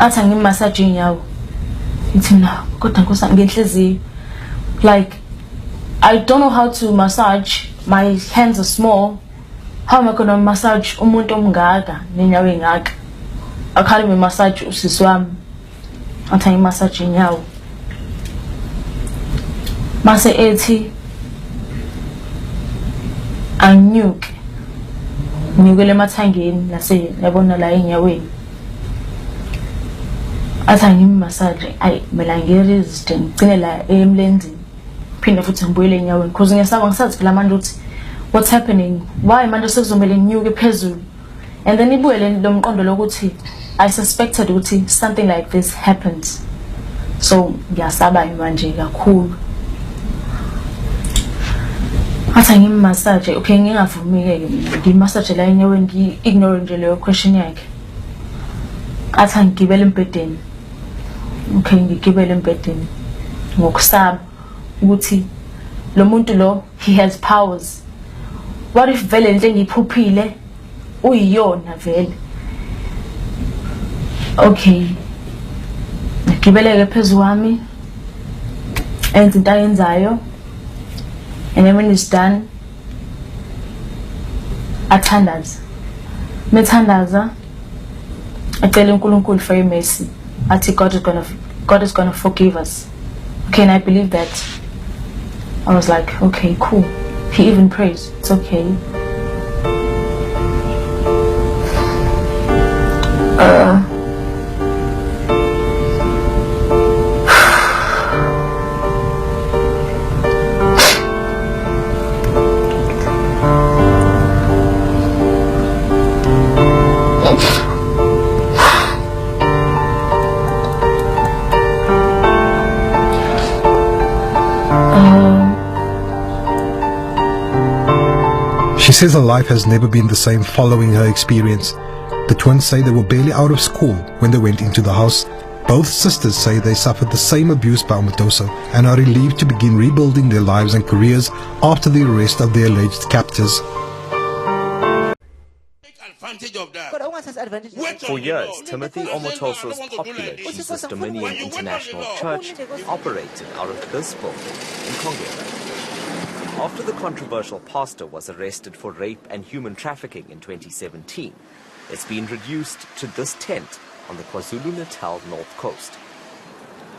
athi angimassage inyawo ngithi mina kodwa Nkosi ngenhliziyo like I don't know how to massage, my hands are small. How am I going to massage umuntu omngaka nenyawo engaka? I can't even massage usisi wami athi angimassage inyawo mase ethi anyuke ngikele emathangeni lase yabona la enyaweni athi angimassage ayi mina ngiresist ngicine la emlenzini phinde futhi ngibuyele enyaweni because ngesaba ngisazi phela manje ukuthi what's happening, why manje sekuzomela nginyuke phezulu and then ibuyele lo mqondo lokuthi I suspected ukuthi something like this happens so ngiyasaba manje kakhulu athi ngimassage okay ngingavumi-ke ngimassage la enyaweni ngi-ignore nje leyo question yakhe athi ngigibele embhedeni okay ngigibele embhedeni ngokusaba ukuthi lo muntu lo he has powers. What if vele nje ngiphuphile uyiyona vele? Okay ngibeleke phezulu wami enza into ayenzayo and then when it's done athandaza methandaza acela uNkulunkulu for mercy athi God is gonna forgive us. Okay, and I believe that. I was like, okay, cool. He even prays. It's okay. She says her life has never been the same following her experience. The twins say they were barely out of school when they went into the house. Both sisters say they suffered the same abuse by Omotoso and are relieved to begin rebuilding their lives and careers after the arrest of their alleged captors. For years, Timothy Omotoso's popular Jesus Dominion International Church operated out of this building in Congo. After the controversial pastor was arrested for rape and human trafficking in 2017, it's been reduced to this tent on the KwaZulu-Natal North Coast.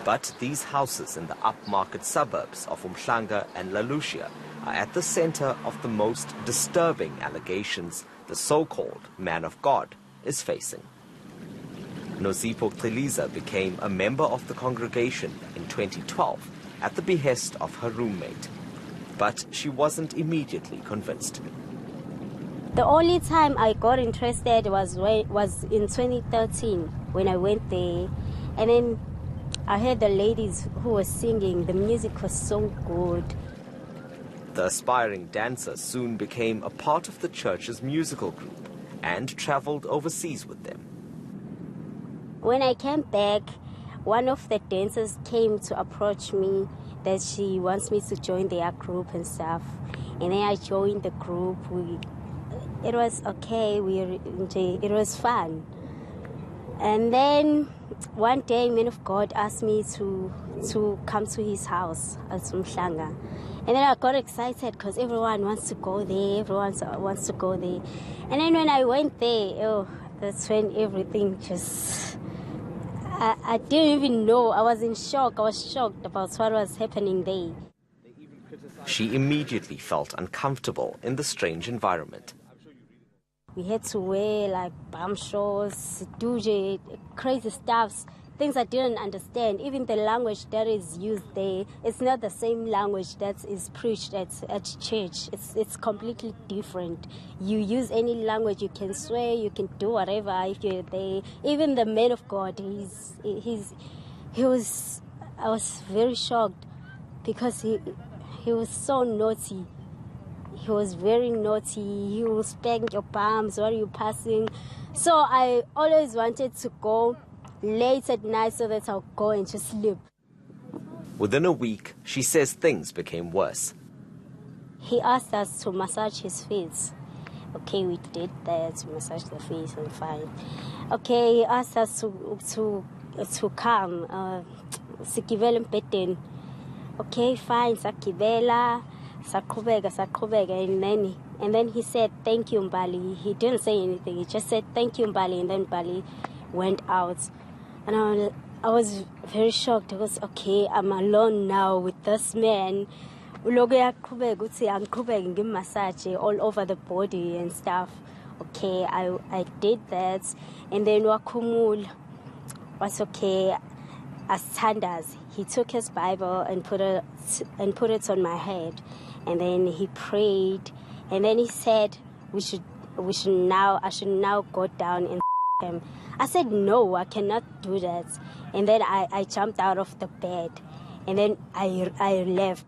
But these houses in the upmarket suburbs of Umhlanga and La Lucia are at the center of the most disturbing allegations the so-called man of God is facing. Nosipo Qiliza became a member of the congregation in 2012 at the behest of her roommate. But she wasn't immediately convinced. The only time I got interested was in 2013 when I went there, and then I heard the ladies who were singing. The music was so good. The aspiring dancer soon became a part of the church's musical group and traveled overseas with them. When I came back, one of the dancers came to approach me that she wants me to join their group and stuff. And then I joined the group. It was okay, it was fun. And then one day, man of God asked me to come to his house at Umhlanga. And then I got excited because everyone wants to go there, everyone wants to go there. And then when I went there, oh, that's when everything just... I didn't even know. I was in shock. I was shocked about what was happening there. She immediately felt uncomfortable in the strange environment. We had to wear like bum shorts, douje, crazy stuffs, things I didn't understand. Even the language that is used there, it's not the same language that is preached at church. It's completely different. You use any language, you can swear, you can do whatever if you're there. Even the man of God, I was very shocked because he was so naughty. He was very naughty. He will spank your palms while you're passing. So I always wanted to go late at night so that I'll go and just sleep. Within a week, she says things became worse. He asked us to massage his face. Okay, we did that, to massage the face and fine. Okay, he asked us to come. Sigibele embedeni. Okay, fine. Sakibela, saqhubeka, and then he said, "Thank you, Mbali." He didn't say anything. He just said, "Thank you, Mbali," and then Mbali went out. And I was very shocked because, okay, I'm alone now with this man. Massage all over the body and stuff. Okay, I did that. And then Wakumul was okay. As Tandas, he took his Bible and put it on my head. And then he prayed. And then he said, I should now go down and him. I said, no, I cannot do that. And then I jumped out of the bed. And then I left.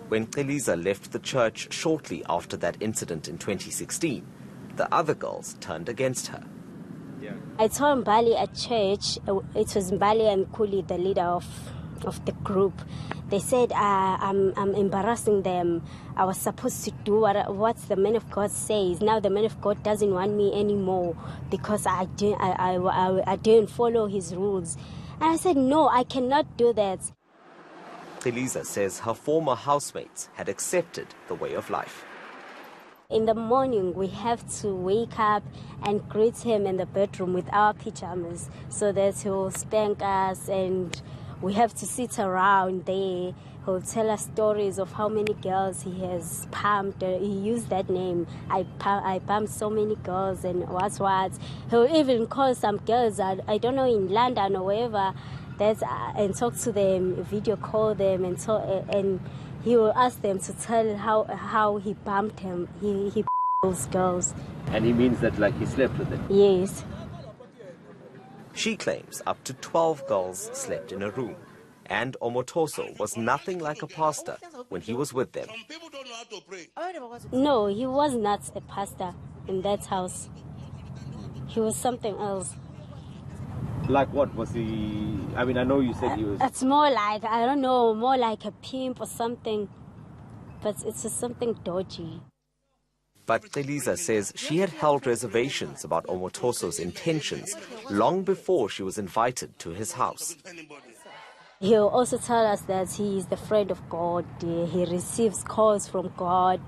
When Qeliza left the church shortly after that incident in 2016, the other girls turned against her. I told Mbali at church, it was Mbali and Kuli, the leader of the group. They said I'm embarrassing them. I was supposed to do what the man of God says. Now the man of God doesn't want me anymore because I didn't follow his rules. And I said, no, I cannot do that. Qeliza says her former housemates had accepted the way of life. In the morning, we have to wake up and greet him in the bedroom with our pajamas so that he'll spank us, and we have to sit around there. He'll tell us stories of how many girls he has pumped. He used that name. I pumped so many girls and what. He'll even call some girls, I don't know, in London or wherever, and talk to them, video call them, and he will ask them to tell how he bumped him. He those girls. And he means that like he slept with them? Yes. She claims up to 12 girls slept in a room. And Omotoso was nothing like a pastor when he was with them. No, he was not a pastor in that house. He was something else. Like what was he? I mean, I know you said he was... It's more like, I don't know, more like a pimp or something. But it's just something dodgy. But Qeliza says she had held reservations about Omotoso's intentions long before she was invited to his house. He'll also tell us that he is the friend of God. He receives calls from God.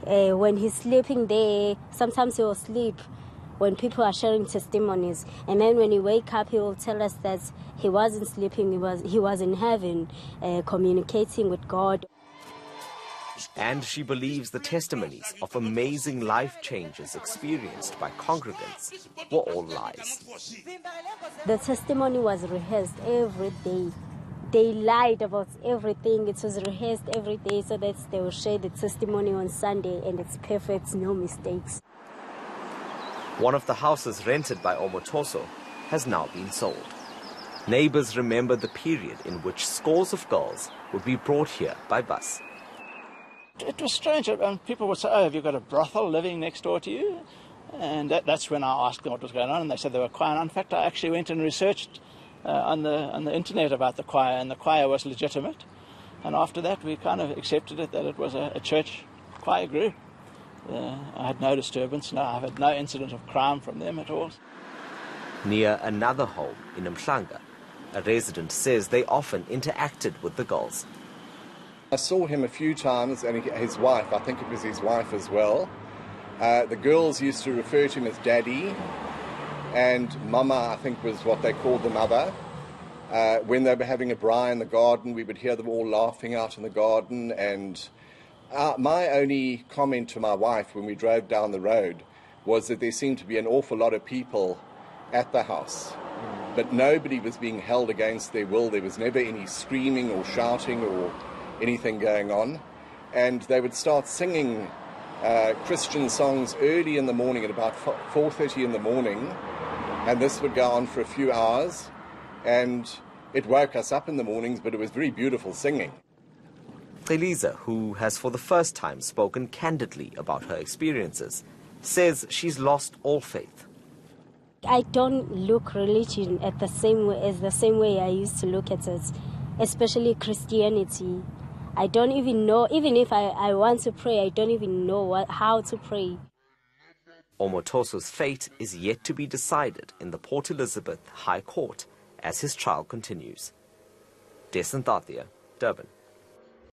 When he's sleeping there, sometimes he will sleep when people are sharing testimonies. And then when he wake up, he will tell us that he wasn't sleeping, he was in heaven, communicating with God. And she believes the testimonies of amazing life changes experienced by congregants were all lies. The testimony was rehearsed every day. They lied about everything. It was rehearsed every day so that they will share the testimony on Sunday, and it's perfect, no mistakes. One of the houses rented by Omotoso has now been sold. Neighbors remember the period in which scores of girls would be brought here by bus. It was strange, and people would say, oh, have you got a brothel living next door to you? And that's when I asked them what was going on, and they said they were choir. And in fact, I actually went and researched on the internet about the choir, and the choir was legitimate. And after that, we kind of accepted it, that it was a church choir group. I had no disturbance. No, I've had no incident of crime from them at all. Near another home in Mhlanga, a resident says they often interacted with the girls. I saw him a few times, and his wife, I think it was his wife as well. The girls used to refer to him as Daddy, and Mama, I think, was what they called the mother. When they were having a braai in the garden, we would hear them all laughing out in the garden, and my only comment to my wife when we drove down the road was that there seemed to be an awful lot of people at the house, but nobody was being held against their will. There was never any screaming or shouting or anything going on, and they would start singing Christian songs early in the morning at about 4:30 in the morning, and this would go on for a few hours, and it woke us up in the mornings, but it was very beautiful singing. Qeliza, who has for the first time spoken candidly about her experiences, says she's lost all faith. I don't look religion at the same way I used to look at it, especially Christianity. I don't even know, even if I want to pray, I don't even know how to pray. Omotoso's fate is yet to be decided in the Port Elizabeth High Court as his trial continues. Desan Tathia, Durban.